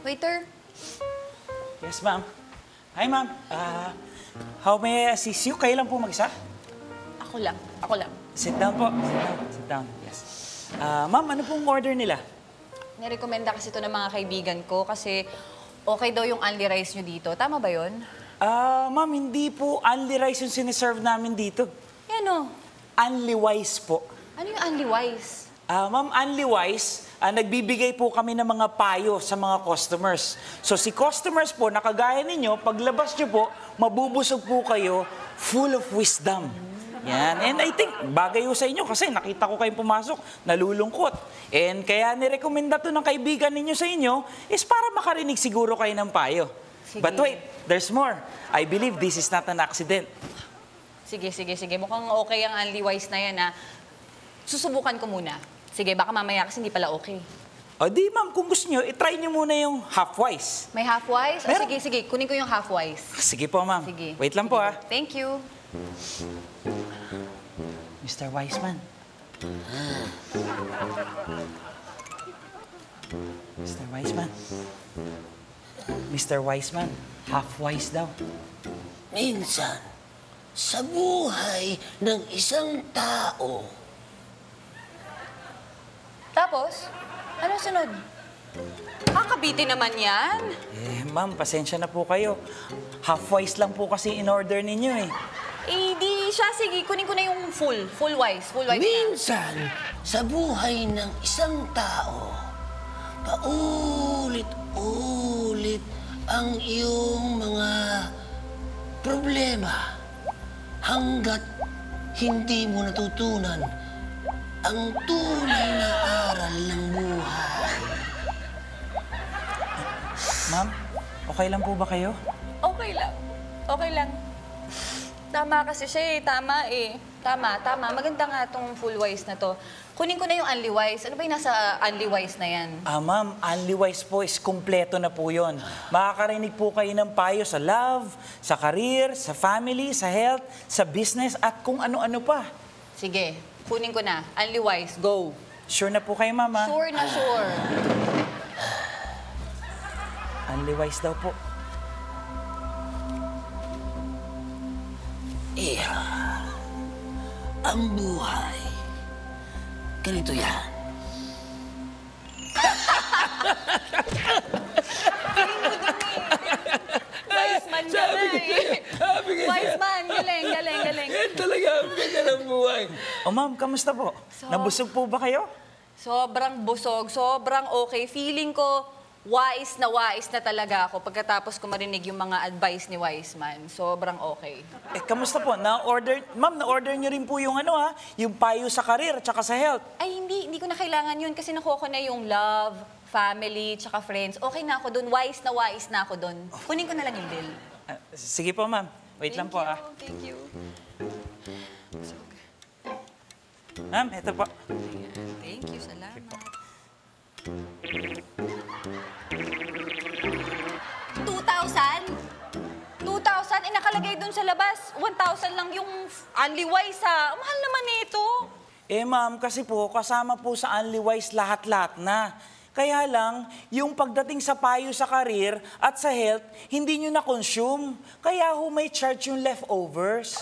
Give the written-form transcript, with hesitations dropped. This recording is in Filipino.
Waiter. Yes, ma'am. Hi, ma'am. How may I assist you? Kayo lang po mag-isa? Ako lang. Ako lang. Sit down po. Sit down. Sit down. Yes. Ma'am, ano pong order nila? Nirekomenda kasi ito ng mga kaibigan ko kasi okay daw yung only rice nyo dito. Tama ba yun? Ma'am, hindi po only rice yung siniserve namin dito. Yan o. Only wise po. Ano yung only rice? Ma'am, only wise, nagbibigay po kami ng mga payo sa mga customers. So si customers po, nakagaya ninyo, paglabas nyo po, mabubusog po kayo full of wisdom. Yan. And I think, bagay sa inyo kasi nakita ko kayong pumasok, nalulungkot. And kaya nirekomenda to ng kaibigan ninyo sa inyo is para makarinig siguro kayo ng payo. Sige. But wait, there's more. I believe this is not an accident. Sige. Mukhang okay ang only wise na yan, ha? Susubukan ko muna. Sige, baka mamaya kasi hindi pala okay. O di ma'am, kung gusto nyo, itry nyo muna yung half-wise. May half-wise? O, Meron. sige. Kunin ko yung half-wise. Sige po, ma'am. Sige. Wait lang po, ha. Thank you. Mr. Wiseman. Mr. Wiseman. Mr. Wiseman, half-wise daw. Minsan, sa buhay ng isang tao, Tapos, ano sunod? Kakabitin naman yan. Ma'am, pasensya na po kayo. Half-wise lang po kasi in-order ninyo eh. Di siya. Sige, kunin ko na yung full. Full wise. Full wise na. minsan, sa buhay ng isang tao, paulit-ulit ang iyong mga problema hanggat hindi mo natutunan ang tunay na aral ng buhay. Ma'am, okay lang po ba kayo? Okay lang. Okay lang. Tama kasi siya eh. Tama eh. Tama. Maganda nga itong full wise na to. Kunin ko na yung only wise. Ano ba yung nasa only wise na yan? Ma'am, only wise po is kumpleto na po yun. Makakarinig po kayo ng payo sa love, sa career, sa family, sa health, sa business, at kung ano-ano pa. Sige, kunin ko na. Only wise. Go. Sure na po kayo, ma'am, ha? Sure na sure. Only wise daw po. Ang buhay, ganito yan. Wise man ka na eh. Wise man. Galing. Talaga ang ganda ng buhay. O ma'am, kamusta po? Nabusog po ba kayo? Sobrang busog. Sobrang okay. Feeling ko, wise na talaga ako pagkatapos ko marinig yung mga advice ni Wiseman. Sobrang okay. Kamusta po? Ma'am, na-order niyo rin po yung yung payo sa career at sa health. Ay, hindi ko na kailangan yun kasi nakuha ko na yung love, family, tsaka friends. Okay na ako dun. Wise na ako dun. Kunin ko na lang yung bill. Sige po, ma'am. Wait lang po, ah. Thank you. Ma'am, eto po. Thank you. Salamat. 2,000? Nakalagay dun sa labas. 1,000 lang yung only wise, ha? Mahal naman ito. Ma'am, kasi po, kasama po sa Only Wise lahat-lahat na. Kaya lang, yung pagdating sa payo sa career at sa health, hindi nyo na-consume. Kaya ho may charge yung leftovers.